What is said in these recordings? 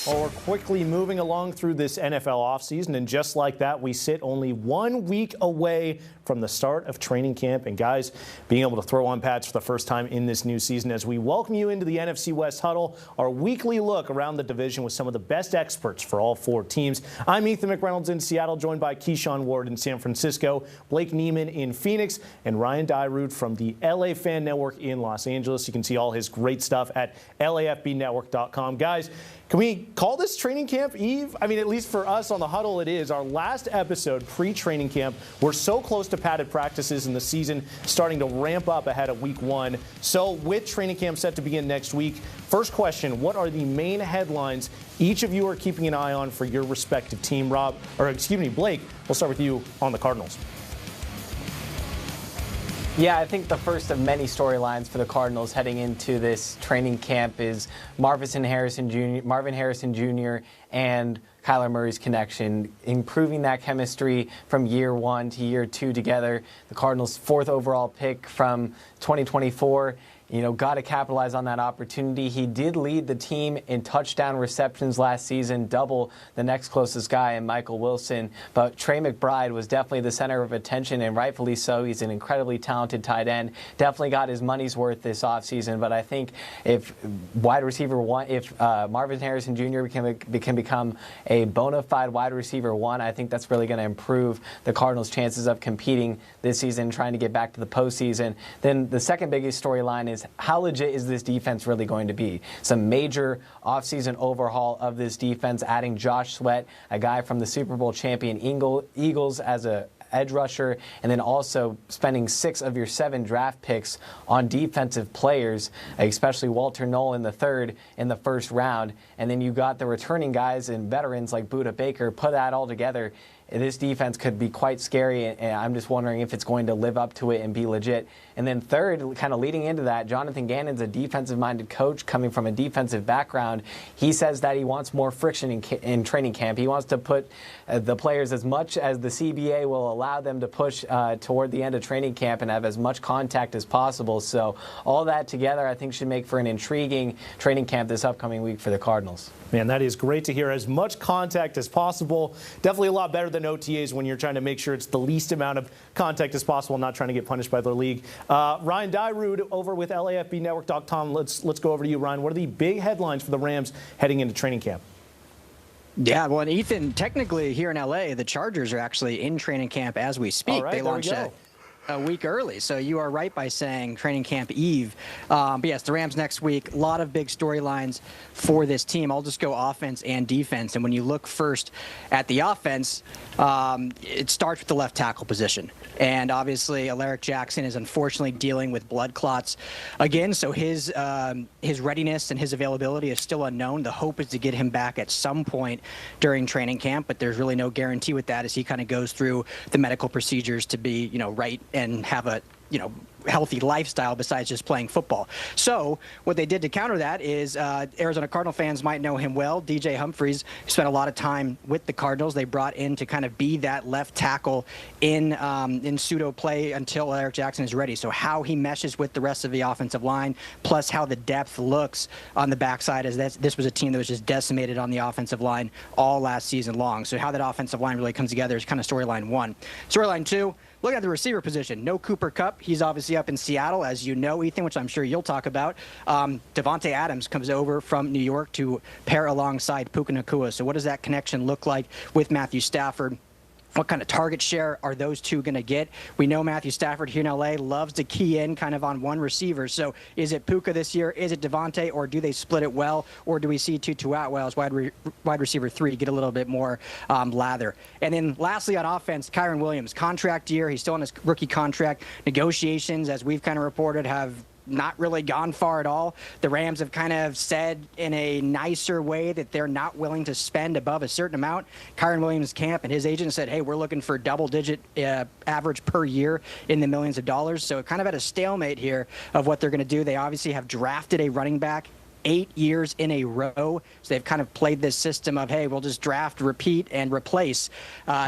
Well, we're quickly moving along through this NFL offseason, and just like that, we sit only 1 week away from the start of training camp. And guys, being able to throw on pads for the first time in this new season as we welcome you into the NFC West Huddle, our weekly look around the division with some of the best experts for all 4 teams. I'm Ethan McReynolds in Seattle, joined by Keyshawn Ward in San Francisco, Blake Neiman in Phoenix, and Ryan Dyrud from the LA Fan Network in Los Angeles. You can see all his great stuff at LAFBnetwork.com. Guys, can we call this training camp eve? I mean, at least for us on the Huddle, it is. Our last episode pre-training camp. We're so close to padded practices and the season starting to ramp up ahead of week 1. So with training camp set to begin next week, first question, what are the main headlines each of you are keeping an eye on for your respective team? Blake, we'll start with you on the Cardinals. Yeah, I think the first of many storylines for the Cardinals heading into this training camp is Marvin Harrison Jr. and Kyler Murray's connection, improving that chemistry from year 1 to year 2 together. The Cardinals' 4th overall pick from 2024. Got to capitalize on that opportunity. He did lead the team in touchdown receptions last season, double the next closest guy in Michael Wilson. But Trey McBride was definitely the center of attention, and rightfully so. He's an incredibly talented tight end. Definitely got his money's worth this offseason. But I think if Marvin Harrison Jr. can become a bona fide wide receiver 1, I think that's really going to improve the Cardinals' chances of competing this season, trying to get back to the postseason. Then the second biggest storyline is how legit is this defense really going to be? Some major offseason overhaul of this defense, adding Josh Sweat, a guy from the Super Bowl champion Eagles as a edge rusher, and then also spending 6 of your 7 draft picks on defensive players, especially Walter Nolan III in the first round. And then you got the returning guys and veterans like Budda Baker. Put that all together, this defense could be quite scary, and I'm just wondering if it's going to live up to it and be legit. And then third, kind of leading into that, Jonathan Gannon's a defensive-minded coach coming from a defensive background. He says that he wants more friction in training camp. He wants to put the players, as much as the CBA will allow them to push toward the end of training camp, and have as much contact as possible. So all that together, I think, should make for an intriguing training camp this upcoming week for the Cardinals. Man, that is great to hear. As much contact as possible. Definitely a lot better than OTAs when you're trying to make sure it's the least amount of contact as possible, not trying to get punished by the league. Ryan Dyrud over with LAFBnetwork.com. Let's go over to you, Ryan. What are the big headlines for the Rams heading into training camp? Yeah, well, and Ethan, technically here in LA, the Chargers are actually in training camp as we speak. All right, they launched a week early, so you are right by saying training camp eve. But yes, the Rams next week, a lot of big storylines for this team. I'll just go offense and defense. And when you look first at the offense, it starts with the left tackle position. And obviously, Alaric Jackson is unfortunately dealing with blood clots again, so his readiness and his availability is still unknown. The hope is to get him back at some point during training camp, but there's really no guarantee with that as he kind of goes through the medical procedures to be, right and have a, healthy lifestyle besides just playing football. So what they did to counter that is Arizona Cardinal fans might know him well. DJ Humphries spent a lot of time with the Cardinals. They brought in to kind of be that left tackle in pseudo play until Alaric Jackson is ready. So how he meshes with the rest of the offensive line, plus how the depth looks on the backside, as this was a team that was just decimated on the offensive line all last season long. So how that offensive line really comes together is kind of storyline 1. Storyline 2, look at the receiver position. No Cooper Kupp. He's obviously up in Seattle, as you know, Ethan, which I'm sure you'll talk about. Davante Adams comes over from New York to pair alongside Puka Nacua. So what does that connection look like with Matthew Stafford? What kind of target share are those two going to get? We know Matthew Stafford here in L.A. loves to key in kind of on one receiver. So is it Puka this year? Is it Davante? Or do they split it well? Or do we see Tutu Atwell as wide receiver 3 get a little bit more lather? And then lastly on offense, Kyren Williams, contract year. He's still on his rookie contract. Negotiations, as we've kind of reported, have not really gone far at all. The Rams have kind of said in a nicer way that they're not willing to spend above a certain amount. Kyren Williams' camp and his agent said, hey, we're looking for double-digit average per year in the millions of dollars. So kind of at a stalemate here of what they're going to do. They obviously have drafted a running back 8 years in a row. So they've kind of played this system of, hey, we'll just draft, repeat, and replace.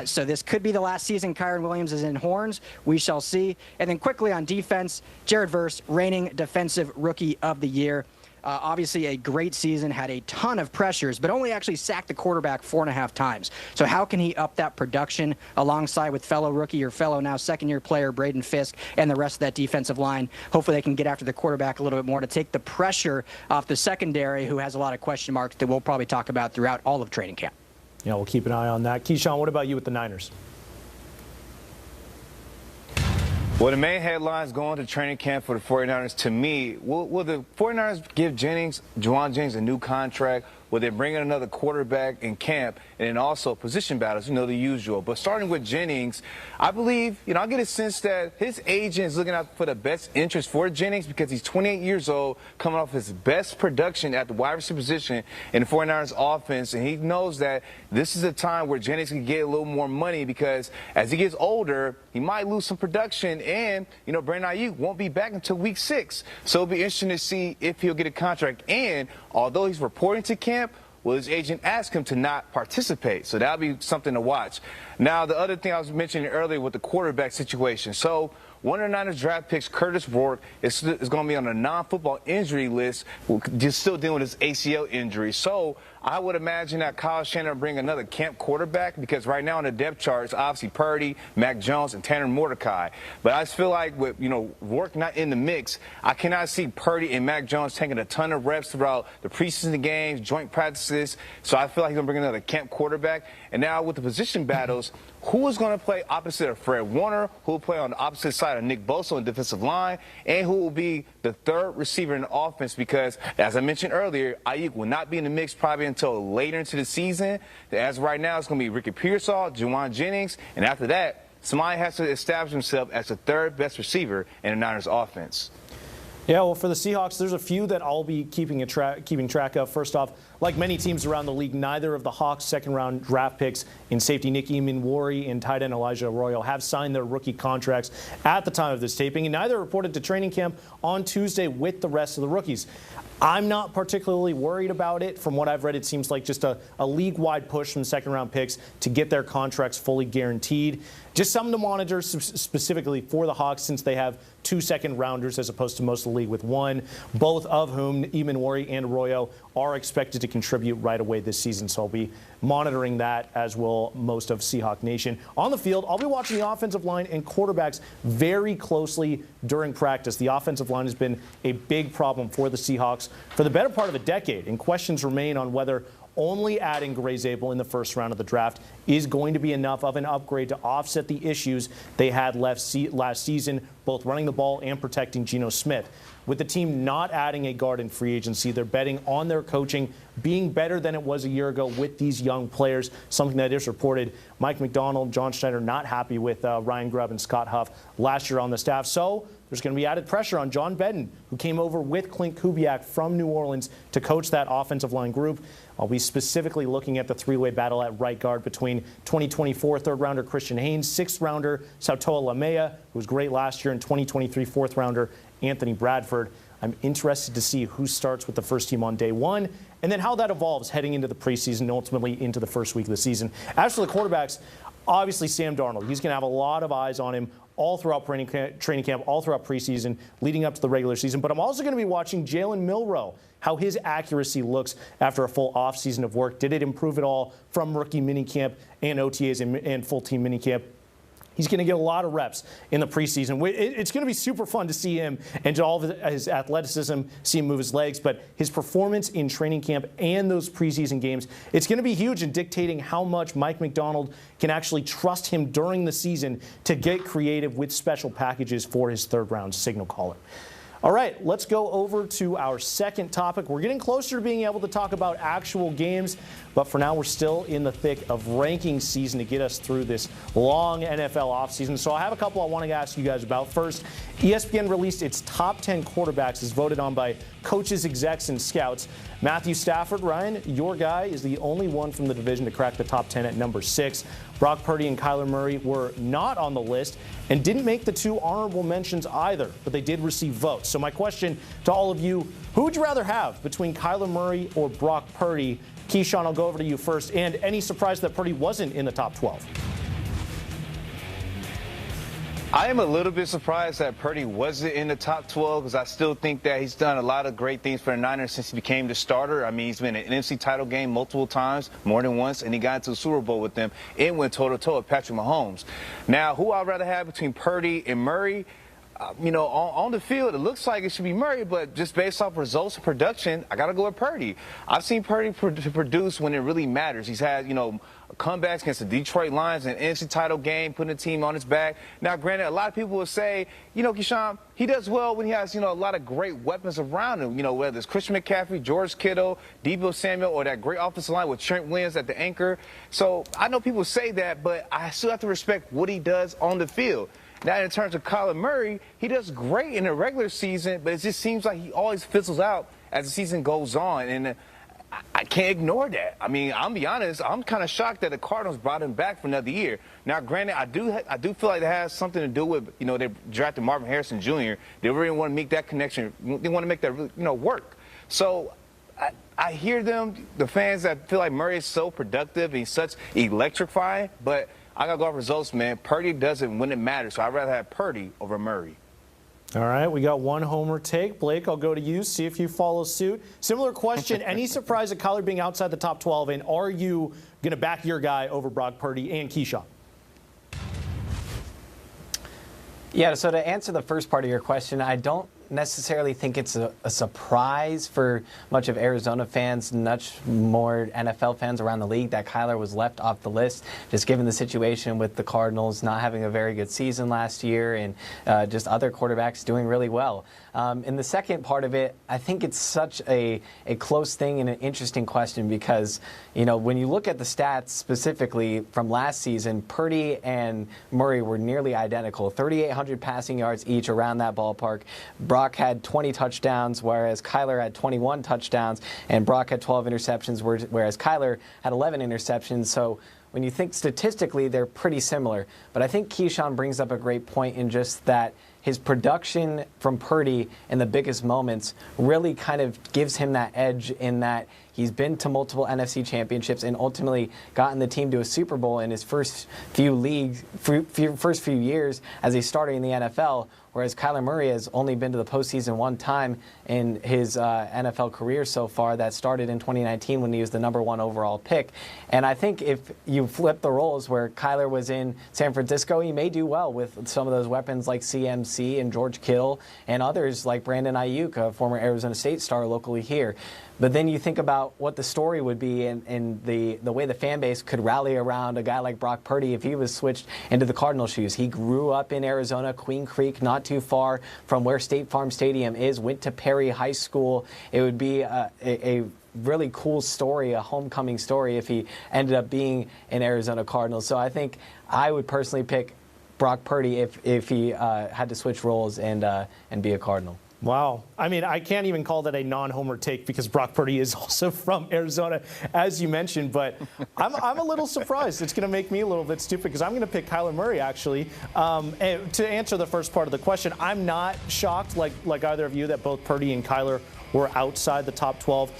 So this could be the last season Kyren Williams is in horns. We shall see. And then quickly on defense, Jared Verse, reigning defensive rookie of the year. Obviously, a great season, had a ton of pressures, but only actually sacked the quarterback 4.5 times. So how can he up that production alongside with fellow rookie or fellow now second-year player Braden Fiske and the rest of that defensive line? Hopefully they can get after the quarterback a little bit more to take the pressure off the secondary, who has a lot of question marks that we'll probably talk about throughout all of training camp. Yeah, we'll keep an eye on that. Keyshawn, what about you with the Niners? Well, the main headlines going to training camp for the 49ers, to me, will the 49ers give Juwan Jennings a new contract? Will they bring in another quarterback in camp? And then also position battles, the usual. But starting with Jennings, I believe, I get a sense that his agent is looking out for the best interest for Jennings because he's 28 years old, coming off his best production at the wide receiver position in the 49ers offense. And he knows that this is a time where Jennings can get a little more money because as he gets older, he might lose some production. And, Brandon Ayuk won't be back until week 6. So it'll be interesting to see if he'll get a contract. And although he's reporting to camp, will his agent ask him to not participate? So that'll be something to watch. Now, the other thing I was mentioning earlier with the quarterback situation. So one of the Niners draft picks, Curtis Rourke, is going to be on a non-football injury list, just still dealing with his ACL injury. So I would imagine that Kyle Shanahan will bring another camp quarterback because right now on the depth chart, it's obviously Purdy, Mac Jones, and Tanner Mordecai. But I just feel like with, Rourke not in the mix, I cannot see Purdy and Mac Jones taking a ton of reps throughout the preseason games, joint practices. So I feel like he's going to bring another camp quarterback. And now with the position battles, who is going to play opposite of Fred Warner, who will play on the opposite side of Nick Bosa on the defensive line, and who will be the third receiver in the offense because, as I mentioned earlier, Ayuk will not be in the mix probably until later into the season. As of right now, it's going to be Ricky Pearsall, Juwan Jennings, and after that, somebody has to establish himself as the third best receiver in the Niners offense. Yeah, well, for the Seahawks, there's a few that I'll be keeping track of. First off, like many teams around the league, neither of the Hawks' second-round draft picks in safety Nick Eamon-Wari and tight end Elijah Arroyo have signed their rookie contracts at the time of this taping, and neither reported to training camp on Tuesday with the rest of the rookies. I'm not particularly worried about it. From what I've read, it seems like just a league-wide push from second-round picks to get their contracts fully guaranteed. Just something to monitor specifically for the Hawks since they have 2 second-rounders as opposed to most of the league with 1, both of whom, Eamon-Wari and Arroyo, are expected to contribute right away this season. So I'll be monitoring that, as will most of Seahawk Nation. On the field, I'll be watching the offensive line and quarterbacks very closely during practice. The offensive line has been a big problem for the Seahawks for the better part of a decade, and questions remain on whether only adding Gray Zabel in the first round of the draft is going to be enough of an upgrade to offset the issues they had last season, both running the ball and protecting Geno Smith. With the team not adding a guard in free agency, they're betting on their coaching being better than it was a year ago with these young players, something that is reported. Mike McDonald, John Schneider not happy with Ryan Grubb and Scott Huff last year on the staff. So there's going to be added pressure on John Bedden, who came over with Clint Kubiak from New Orleans to coach that offensive line group. I'll be specifically looking at the three-way battle at right guard between 2024 third-rounder Christian Haynes, sixth-rounder Sautoa Lamea, who was great last year, and 2023 fourth-rounder Anthony Bradford. I'm interested to see who starts with the first team on day one, and then how that evolves heading into the preseason and ultimately into the first week of the season. As for the quarterbacks, obviously Sam Darnold. He's going to have a lot of eyes on him all throughout training camp, all throughout preseason, leading up to the regular season. But I'm also going to be watching Jalen Milroe, how his accuracy looks after a full offseason of work. Did it improve at all from rookie minicamp and OTAs and full-team minicamp? He's going to get a lot of reps in the preseason. It's going to be super fun to see him and to all of his athleticism, see him move his legs. But his performance in training camp and those preseason games, it's going to be huge in dictating how much Mike McDonald can actually trust him during the season to get creative with special packages for his third-round signal caller. All right, let's go over to our second topic. We're getting closer to being able to talk about actual games, but for now we're still in the thick of ranking season to get us through this long NFL offseason. So I have a couple I want to ask you guys about. First, ESPN released its top 10 quarterbacks as voted on by coaches, execs, and scouts. Matthew Stafford, Ryan, your guy, is the only one from the division to crack the top 10 at number 6. Brock Purdy and Kyler Murray were not on the list and didn't make the 2 honorable mentions either, but they did receive votes. So my question to all of you, who would you rather have between Kyler Murray or Brock Purdy? Keyshawn, I'll go over to you first. And any surprise that Purdy wasn't in the top 12? I am a little bit surprised that Purdy wasn't in the top 12 because I still think that he's done a lot of great things for the Niners since he became the starter. I mean, he's been in an NFC title game multiple times, more than once, and he got into the Super Bowl with them and went toe-to-toe with Patrick Mahomes. Now, who I'd rather have between Purdy and Murray? On the field, it looks like it should be Murray, but just based off results and production, I got to go with Purdy. I've seen Purdy produce when it really matters. He's had, comebacks against the Detroit Lions in an NFC title game, putting the team on his back. Now, granted, a lot of people will say, Keyshawn, he does well when he has, a lot of great weapons around him, whether it's Christian McCaffrey, George Kittle, Deebo Samuel, or that great offensive line with Trent Williams at the anchor. So I know people say that, but I still have to respect what he does on the field. Now, in terms of Kyler Murray, he does great in the regular season, but it just seems like he always fizzles out as the season goes on, and I can't ignore that. I mean, I'll be honest, I'm kind of shocked that the Cardinals brought him back for another year. Now, granted, I do feel like that has something to do with, they drafted Marvin Harrison Jr. They really want to make that connection. They want to make that, work. So I hear them, the fans that feel like Murray is so productive and he's such electrifying, but I got to go off results, man. Purdy does it when it matters, so I'd rather have Purdy over Murray. All right, we got one homer take. Blake, I'll go to you, see if you follow suit. Similar question, any surprise at Kyler being outside the top 12, and are you going to back your guy over Brock Purdy and Keyshawn? Yeah, so to answer the first part of your question, I don't necessarily think it's a surprise for much of Arizona fans, much more NFL fans around the league, that Kyler was left off the list, just given the situation with the Cardinals not having a very good season last year and just other quarterbacks doing really well. In the second part of it, I think it's such a close thing and an interesting question because, when you look at the stats specifically from last season, Purdy and Murray were nearly identical, 3,800 passing yards each, around that ballpark. Brock had 20 touchdowns, whereas Kyler had 21 touchdowns, and Brock had 12 interceptions, whereas Kyler had 11 interceptions. So when you think statistically, they're pretty similar. But I think Keyshawn brings up a great point in just that his production from Purdy in the biggest moments really kind of gives him that edge in that he's been to multiple NFC championships and ultimately gotten the team to a Super Bowl in his first few years as a starter in the NFL, whereas Kyler Murray has only been to the postseason one time in his NFL career so far. That started in 2019 when he was the #1 overall pick. And I think if you flip the roles where Kyler was in San Francisco, he may do well with some of those weapons like CMC and George Kittle and others like Brandon Ayuk, a former Arizona State star locally here. But then you think about what the story would be and the way the fan base could rally around a guy like Brock Purdy if he was switched into the Cardinal shoes. He grew up in Arizona, Queen Creek, not too far from where State Farm Stadium is, went to Perry High School. It would be a really cool story, a homecoming story, if he ended up being an Arizona Cardinal. So I think I would personally pick Brock Purdy if he had to switch roles and be a Cardinal. Wow. I mean, I can't even call that a non-homer take because Brock Purdy is also from Arizona, as you mentioned. But I'm a little surprised. It's going to make me a little bit stupid because I'm going to pick Kyler Murray, actually. And to answer the first part of the question, I'm not shocked, like either of you, that both Purdy and Kyler were outside the top 12.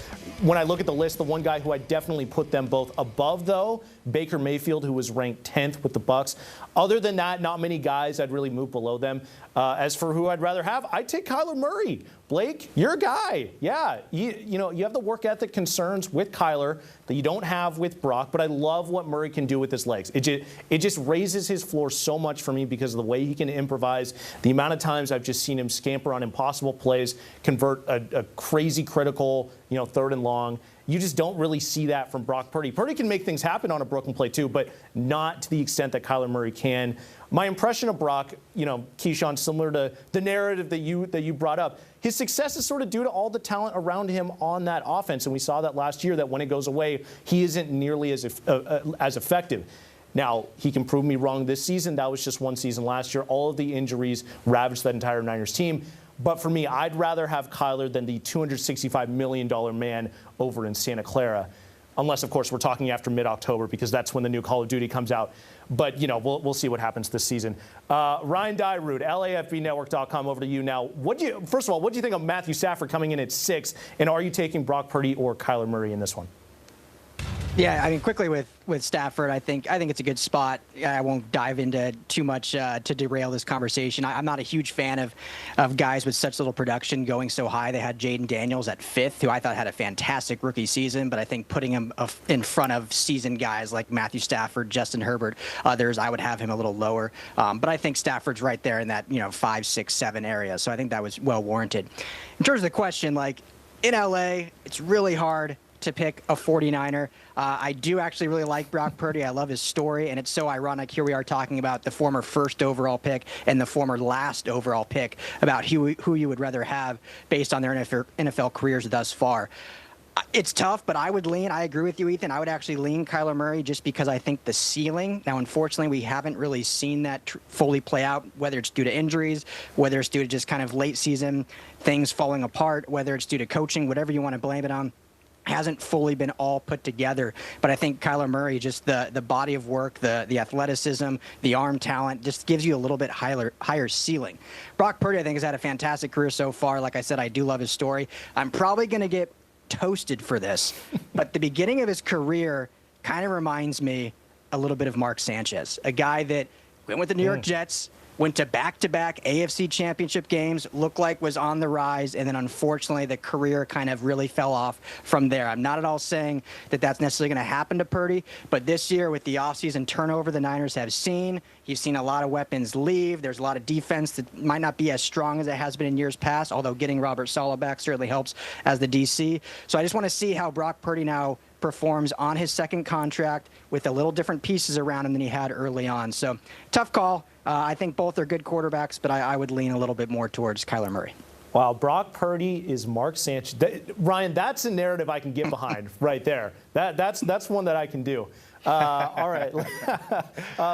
When I look at the list, the one guy who I definitely put them both above, though, Baker Mayfield, who was ranked 10th with the Bucs. Other than that, not many guys I'd really move below them. As for who I'd rather have, I'd take Kyler Murray. Blake, you're a guy. Yeah, you have the work ethic concerns with Kyler that you don't have with Brock, but I love what Murray can do with his legs. It just raises his floor so much for me because of the way he can improvise. The amount of times I've just seen him scamper on impossible plays, convert a crazy critical, 3rd and long. You just don't really see that from Brock Purdy. Purdy can make things happen on a broken play too, but not to the extent that Kyler Murray can. My impression of Brock, Keyshawn, similar to the narrative that you brought up, his success is sort of due to all the talent around him on that offense, and we saw that last year, that when it goes away, he isn't nearly as effective. Now, he can prove me wrong this season. That was just one season last year. All of the injuries ravaged that entire Niners team. But for me, I'd rather have Kyler than the $265 million man over in Santa Clara. Unless, of course, we're talking after mid-October because that's when the new Call of Duty comes out. But, we'll see what happens this season. Ryan Dyrud, LAFBnetwork.com, over to you now. First of all, what do you think of Matthew Stafford coming in at 6? And are you taking Brock Purdy or Kyler Murray in this one? Yeah, I mean, quickly with Stafford, I think it's a good spot. I won't dive into too much to derail this conversation. I'm not a huge fan of guys with such little production going so high. They had Jaden Daniels at 5th, who I thought had a fantastic rookie season, but I think putting him in front of seasoned guys like Matthew Stafford, Justin Herbert, others, I would have him a little lower. But I think Stafford's right there in that 5, 6, 7 area. So I think that was well warranted. In terms of the question, like in LA, it's really hard to pick a 49er. I do actually really like Brock Purdy. I love his story, and it's so ironic. Here we are talking about the former first overall pick and the former last overall pick about who you would rather have based on their NFL careers thus far. It's tough, but I agree with you, Ethan. I would actually lean Kyler Murray just because I think the ceiling, now unfortunately we haven't really seen that fully play out, whether it's due to injuries, whether it's due to just kind of late season things falling apart, whether it's due to coaching, whatever you want to blame it on, hasn't fully been all put together. But I think Kyler Murray, just the body of work, the athleticism, the arm talent, just gives you a little bit higher ceiling. Brock Purdy, I think, has had a fantastic career so far. Like I said, I do love his story. I'm probably going to get toasted for this, but the beginning of his career kind of reminds me a little bit of Mark Sanchez, a guy that went with the New York Jets, went to back-to-back AFC championship games, looked like was on the rise, and then unfortunately the career kind of really fell off from there. I'm not at all saying that that's necessarily going to happen to Purdy, but this year with the offseason turnover the Niners have seen, you've seen a lot of weapons leave. There's a lot of defense that might not be as strong as it has been in years past, although getting Robert Saleh back certainly helps as the DC. So I just want to see how Brock Purdy now performs on his second contract with a little different pieces around him than he had early on. So tough call. I think both are good quarterbacks, but I would lean a little bit more towards Kyler Murray. Wow, Brock Purdy is Mark Sanchez. Ryan, that's a narrative I can get behind right there. That's one that I can do. All right,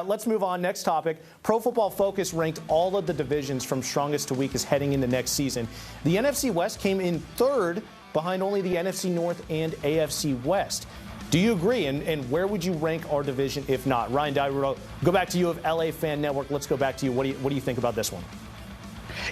let's move on. Next topic. Pro Football Focus ranked all of the divisions from strongest to weakest heading into next season. The NFC West came in 3rd behind only the NFC North and AFC West. Do you agree? And where would you rank our division if not? Ryan Dyrud, go back to you of LA Fan Network. Let's go back to you. What do you think about this one?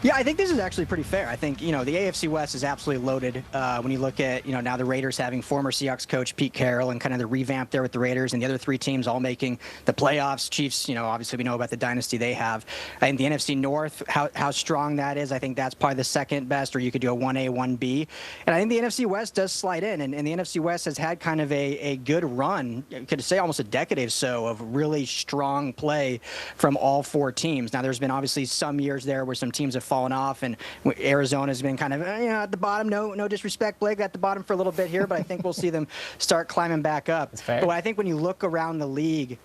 Yeah, I think this is actually pretty fair. I think, the AFC West is absolutely loaded when you look at, now the Raiders having former Seahawks coach Pete Carroll and kind of the revamp there with the Raiders and the other 3 teams all making the playoffs. Chiefs, obviously we know about the dynasty they have. I think the NFC North, how strong that is, I think that's probably the second best, or you could do a 1A, 1B. And I think the NFC West does slide in, and the NFC West has had kind of a good run, you could say almost a decade or so, of really strong play from all 4 teams. Now, there's been obviously some years there where some teams have fallen off, and Arizona's been kind of at the bottom. No disrespect, Blake, at the bottom for a little bit here, but I think we'll see them start climbing back up. That's fair. But I think when you look around the league,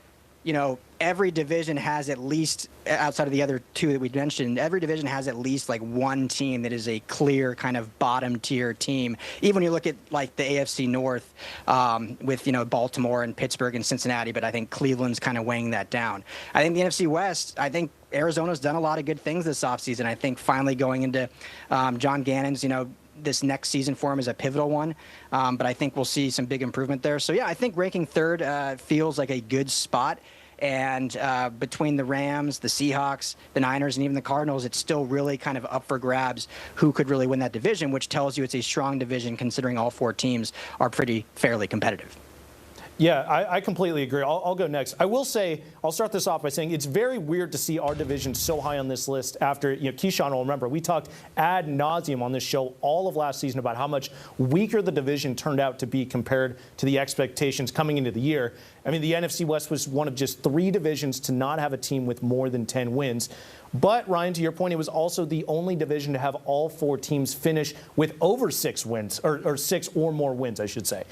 every division has at least, outside of the other 2 that we mentioned, every division has at least like one team that is a clear kind of bottom tier team. Even when you look at like the AFC North with, Baltimore and Pittsburgh and Cincinnati, but I think Cleveland's kind of weighing that down. I think the NFC West, I think Arizona's done a lot of good things this offseason. I think finally going into John Gannon's, this next season for him is a pivotal one, but I think we'll see some big improvement there. So, yeah, I think ranking 3rd feels like a good spot. And between the Rams, the Seahawks, the Niners, and even the Cardinals, it's still really kind of up for grabs who could really win that division, which tells you it's a strong division considering all 4 teams are pretty fairly competitive. Yeah, I completely agree. I'll go next. I will say, I'll start this off by saying it's very weird to see our division so high on this list after, Keyshawn will remember, we talked ad nauseum on this show all of last season about how much weaker the division turned out to be compared to the expectations coming into the year. I mean, the NFC West was one of just 3 divisions to not have a team with more than 10 wins. But, Ryan, to your point, it was also the only division to have all 4 teams finish with over 6 wins, or 6 or more wins, I should say.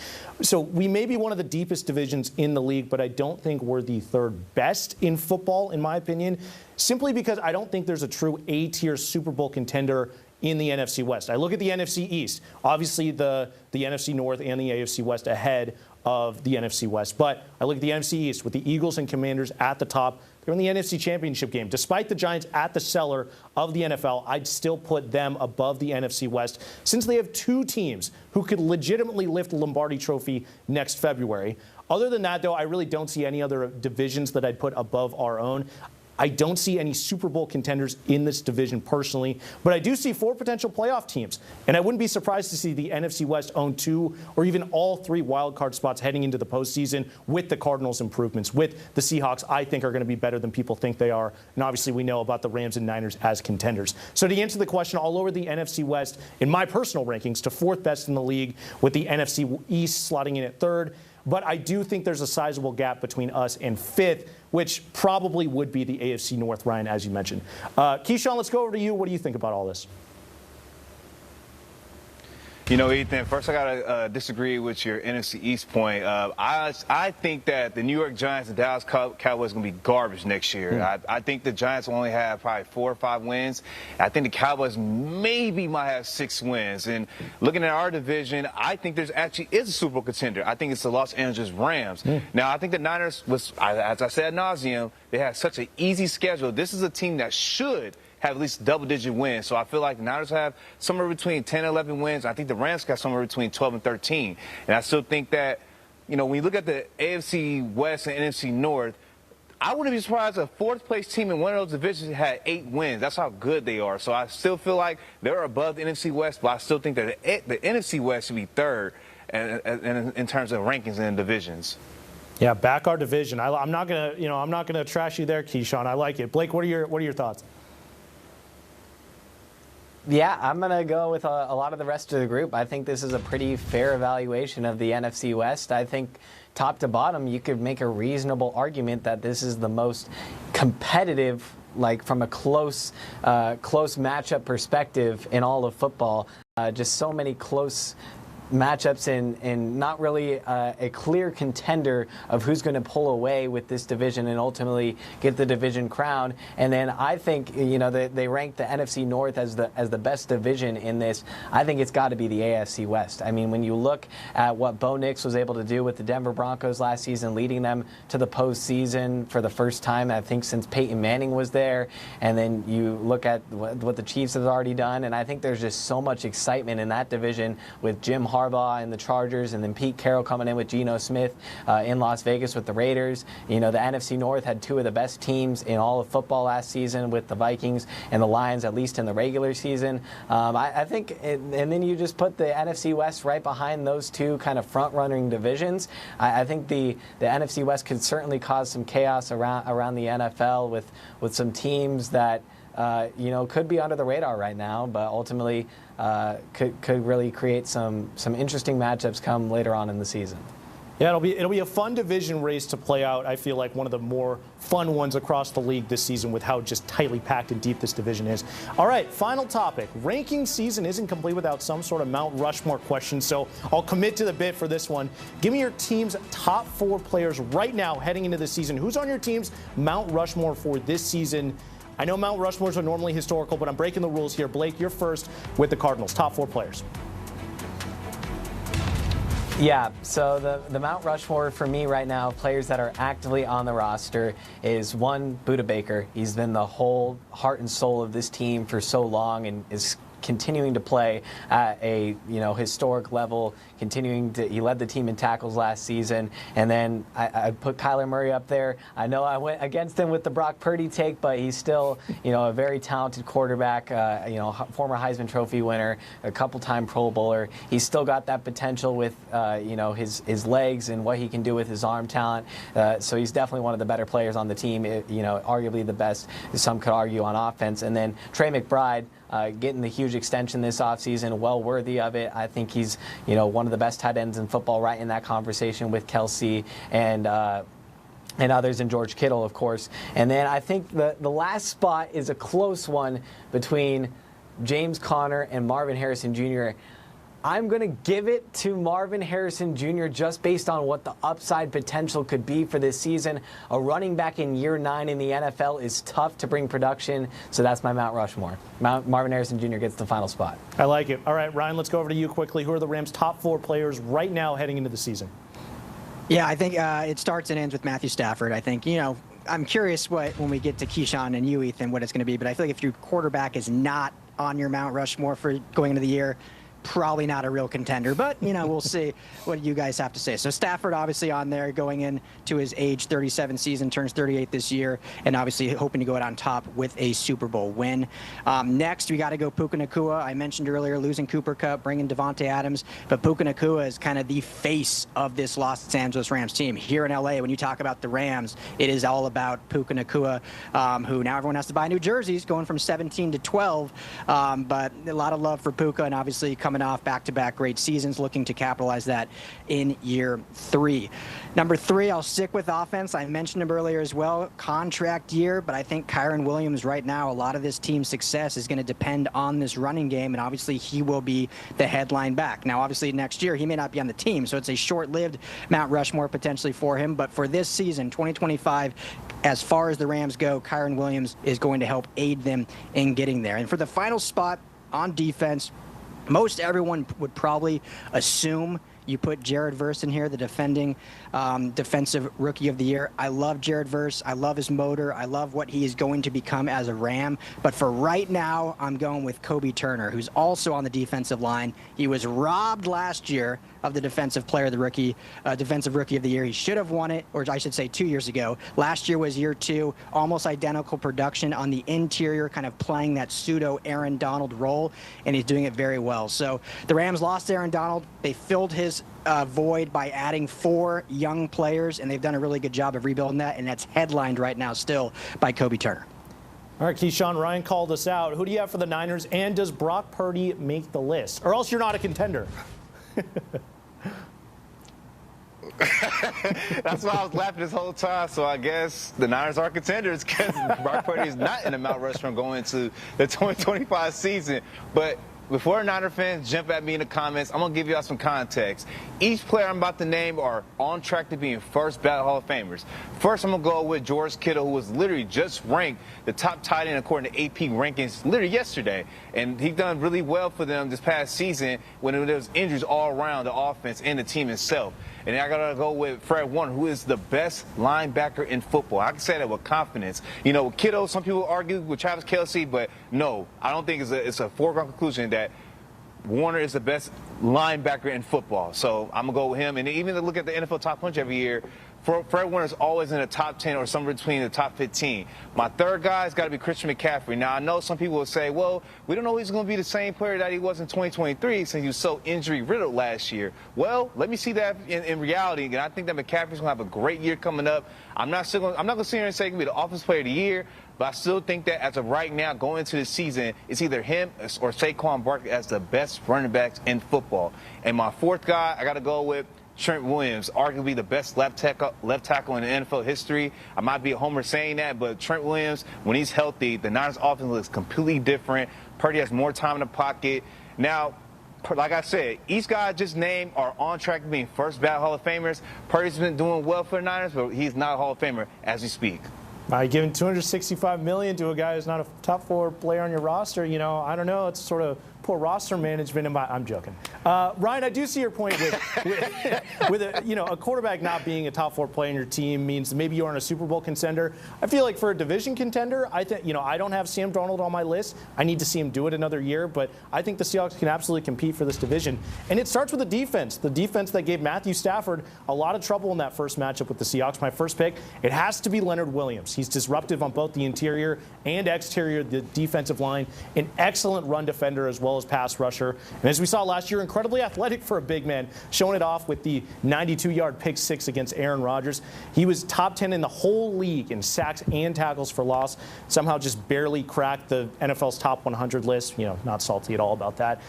So we may be one of the deepest divisions in the league, but I don't think we're the 3rd best in football, in my opinion, simply because I don't think there's a true A-tier Super Bowl contender in the NFC West. I look at the NFC East. Obviously, the NFC North and the AFC West ahead of the NFC West. But I look at the NFC East with the Eagles and Commanders at the top. They're in the NFC Championship game. Despite the Giants at the cellar of the NFL, I'd still put them above the NFC West since they have 2 teams who could legitimately lift the Lombardi Trophy next February. Other than that, though, I really don't see any other divisions that I'd put above our own. I don't see any Super Bowl contenders in this division personally, but I do see 4 potential playoff teams. And I wouldn't be surprised to see the NFC West own 2 or even all 3 wildcard spots heading into the postseason with the Cardinals' improvements, with the Seahawks I think are going to be better than people think they are. And obviously we know about the Rams and Niners as contenders. So to answer the question, I'll lower the NFC West in my personal rankings to 4th best in the league, with the NFC East slotting in at 3rd. But I do think there's a sizable gap between us and 5th, which probably would be the AFC North, Ryan, as you mentioned. Keyshawn, let's go over to you. What do you think about all this? You know, Ethan, first I got to disagree with your NFC East point. I think that the New York Giants and Dallas Cowboys are going to be garbage next year. I think the Giants will only have probably 4 or 5 wins. I think the Cowboys maybe might have 6 wins. And looking at our division, I think there's actually is a Super Bowl contender. I think it's the Los Angeles Rams. Now, I think the Niners, as I said ad nauseum, they have such an easy schedule. This is a team that should have at least double-digit wins. So I feel like the Niners have somewhere between 10 and 11 wins. I think the Rams got somewhere between 12 and 13. And I still think that, you know, when you look at the AFC West and NFC North, I wouldn't be surprised if a 4th-place team in one of those divisions had 8 wins. That's how good they are. So I still feel like they're above the NFC West, but I still think that the NFC West should be 3rd in terms of rankings in divisions. Yeah, back our division. I'm not gonna trash you there, Keyshawn. I like it. Blake, what are your thoughts? Yeah, I'm going to go with a lot of the rest of the group. I think this is a pretty fair evaluation of the NFC West. I think top to bottom, you could make a reasonable argument that this is the most competitive, like from a close matchup perspective in all of football. Just so many close matchups and not really a clear contender of who's going to pull away with this division and ultimately get the division crown. And then I think, you know, they rank the NFC North as the best division in this. I think it's got to be the AFC West. I mean, when you look at what Bo Nix was able to do with the Denver Broncos last season, leading them to the postseason for the first time, I think, since Peyton Manning was there, and then you look at what the Chiefs have already done, and I think there's just so much excitement in that division with Jim Harbaugh and the Chargers, and then Pete Carroll coming in with Geno Smith in Las Vegas with the Raiders. You know, the NFC North had 2 of the best teams in all of football last season with the Vikings and the Lions, at least in the regular season. I think, and then you just put the NFC West right behind those 2 kind of front-running divisions. I think the NFC West could certainly cause some chaos around the NFL with some teams that you know, could be under the radar right now, but ultimately could really create some interesting matchups come later on in the season. Yeah, it'll be a fun division race to play out. I feel like one of the more fun ones across the league this season with how just tightly packed and deep this division is. All right, final topic. Ranking season isn't complete without some sort of Mount Rushmore question, so I'll commit to the bit for this one. Give me your team's top 4 players right now heading into the season. Who's on your team's Mount Rushmore for this season? I know Mount Rushmores are normally historical, but I'm breaking the rules here. Blake, you're first with the Cardinals. Top 4 players. Yeah, so the Mount Rushmore for me right now, players that are actively on the roster, is one, Budda Baker. He's been the whole heart and soul of this team for so long and is continuing to play at a historic level. He led the team in tackles last season, and then I put Kyler Murray up there. I know I went against him with the Brock Purdy take, but he's still a very talented quarterback. Former Heisman Trophy winner, a couple-time Pro Bowler. He's still got that potential with his legs and what he can do with his arm talent. So he's definitely one of the better players on the team. Arguably the best, some could argue, on offense. And then Trey McBride. Getting the huge extension this offseason, well worthy of it. I think he's, one of the best tight ends in football, right in that conversation with Kelsey and others, and George Kittle, of course. And then I think the last spot is a close one between James Conner and Marvin Harrison Jr. I'm going to give it to Marvin Harrison Jr. just based on what the upside potential could be for this season. A running back in year 9 in the NFL is tough to bring production, so that's my Mount Rushmore. Marvin Harrison Jr. gets the final spot. I like it. All right, Ryan, let's go over to you quickly. Who are the Rams' top 4 players right now heading into the season? Yeah, I think it starts and ends with Matthew Stafford. I think, I'm curious when we get to Keyshawn and you, Ethan, what it's going to be, but I feel like if your quarterback is not on your Mount Rushmore for going into the year, probably not a real contender, but, we'll see what you guys have to say. So Stafford obviously on there going into his age 37 season, turns 38 this year, and obviously hoping to go out on top with a Super Bowl win. Next, we got to go Puka Nacua. I mentioned earlier losing Cooper Kupp, bringing Davante Adams, but Puka Nacua is kind of the face of this Los Angeles Rams team. Here in LA, when you talk about the Rams, it is all about Puka Nacua, who now everyone has to buy new jerseys, going from 17 to 12, but a lot of love for Puka, and obviously coming off back-to-back great seasons, looking to capitalize that in year 3. Number 3, I'll stick with offense. I mentioned him earlier as well, contract year, but I think Kyren Williams right now, a lot of this team's success is going to depend on this running game, and obviously he will be the headline back. Now, obviously next year he may not be on the team, so it's a short-lived Mount Rushmore potentially for him, but for this season, 2025, as far as the Rams go, Kyren Williams is going to help aid them in getting there. And for the final spot on defense, most everyone would probably assume you put Jared Verse in here, the defending defensive rookie of the year. I love Jared Verse. I love his motor. I love what he is going to become as a Ram. But for right now, I'm going with Kobe Turner, who's also on the defensive line. He was robbed last year of the defensive player of the rookie, defensive rookie of the year. He should have won it, or I should say 2 years ago. Last year was year 2, almost identical production on the interior, kind of playing that pseudo Aaron Donald role, and he's doing it very well. So the Rams lost Aaron Donald. They filled his void by adding 4 young players, and they've done a really good job of rebuilding that, and that's headlined right now still by Kobe Turner. All right, Keyshawn, Ryan called us out. Who do you have for the Niners, and does Brock Purdy make the list? Or else you're not a contender. That's why I was laughing this whole time. So I guess the Niners are contenders because Brock Purdy is not in the Mount Rushmore going into the 2025 season. But before Niner fans jump at me in the comments, I'm going to give y'all some context. Each player I'm about to name are on track to being first ballot Hall of Famers. First, I'm going to go with George Kittle, who was literally just ranked the top tight end according to AP rankings literally yesterday. And he done really well for them this past season when there was injuries all around the offense and the team itself. And I got to go with Fred Warner, who is the best linebacker in football. I can say that with confidence. Kittle, some people argue with Travis Kelce, but no, I don't think it's a foregone conclusion that Warner is the best linebacker in football. So I'm going to go with him. And even to look at the NFL Top 100 every year, Fred Warner is always in the top 10 or somewhere between the top 15. My third guy has got to be Christian McCaffrey. Now, I know some people will say, well, we don't know he's going to be the same player that he was in 2023 since he was so injury-riddled last year. Well, let me see that in reality, and I think that McCaffrey's going to have a great year coming up. I'm not going to sit here and say he's going to be the offensive player of the year, but I still think that as of right now, going into the season, it's either him or Saquon Barkley as the best running backs in football. And my fourth guy, I got to go with Trent Williams, arguably the best left tackle in the NFL history. I might be a homer saying that, but Trent Williams, when he's healthy, the Niners offense looks completely different. Purdy has more time in the pocket. Now, like I said, each guy I just named are on track to being first ballot Hall of Famers. Purdy's been doing well for the Niners, but he's not a Hall of Famer as we speak. Giving $265 million to a guy who's not a top 4 player on your roster, I don't know. It's sort of poor roster management. I'm joking. Ryan, I do see your point with a quarterback not being a top 4 player in your team means maybe you aren't a Super Bowl contender. I feel like for a division contender, I think I don't have Sam Darnold on my list. I need to see him do it another year, but I think the Seahawks can absolutely compete for this division. And it starts with the defense that gave Matthew Stafford a lot of trouble in that first matchup with the Seahawks. My first pick, it has to be Leonard Williams. He's disruptive on both the interior and exterior of the defensive line, an excellent run defender as well as pass rusher. And as we saw last year, incredibly athletic for a big man, showing it off with the 92-yard pick 6 against Aaron Rodgers. He was top 10 in the whole league in sacks and tackles for loss. Somehow just barely cracked the NFL's top 100 list. Not salty at all about that.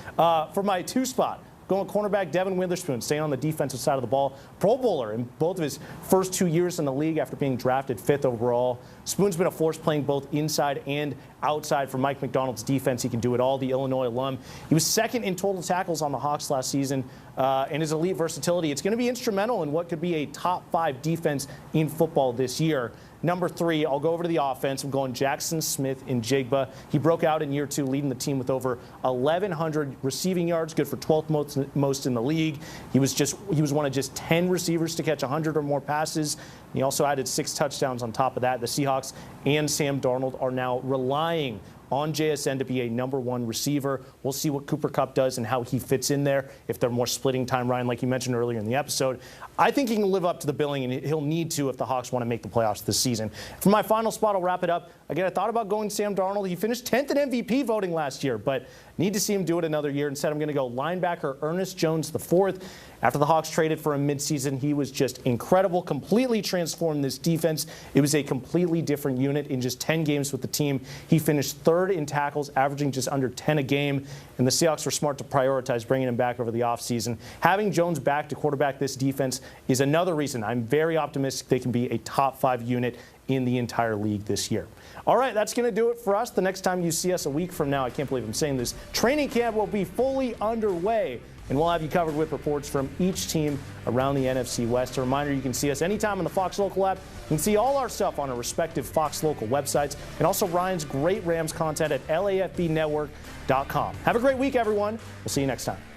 For my 2 spot, going cornerback Devin Witherspoon, staying on the defensive side of the ball. Pro Bowler in both of his first 2 years in the league after being drafted 5th overall. Spoon's been a force playing both inside and outside for Mike McDonald's defense. He can do it all, the Illinois alum. He was 2nd in total tackles on the Hawks last season, and his elite versatility. It's going to be instrumental in what could be a top 5 defense in football this year. Number 3, I'll go over to the offense. I'm going Jackson Smith-Njigba. He broke out in year 2, leading the team with over 1,100 receiving yards, good for 12th most in the league. He was one of just 10 receivers to catch 100 or more passes. He also added 6 touchdowns on top of that. The Seahawks and Sam Darnold are now relying on JSN to be a #1 receiver. We'll see what Cooper Kupp does and how he fits in there. If they're more splitting time, Ryan, like you mentioned earlier in the episode, I think he can live up to the billing, and he'll need to if the Hawks want to make the playoffs this season. For my final spot, I'll wrap it up. Again, I thought about going Sam Darnold. He finished 10th in MVP voting last year, but need to see him do it another year. Instead, I'm going to go linebacker Ernest Jones IV. After the Hawks traded for him midseason, he was just incredible, completely transformed this defense. It was a completely different unit. In just 10 games with the team, he finished 3rd in tackles, averaging just under 10 a game. And the Seahawks were smart to prioritize bringing him back over the offseason. Having Jones back to quarterback this defense is another reason I'm very optimistic they can be a top 5 unit in the entire league this year. All right, that's going to do it for us. The next time you see us a week from now, I can't believe I'm saying this, training camp will be fully underway, and we'll have you covered with reports from each team around the NFC West. A reminder, you can see us anytime on the Fox Local app. You can see all our stuff on our respective Fox Local websites, and also Ryan's great Rams content at LAFBnetwork.com. Have a great week, everyone. We'll see you next time.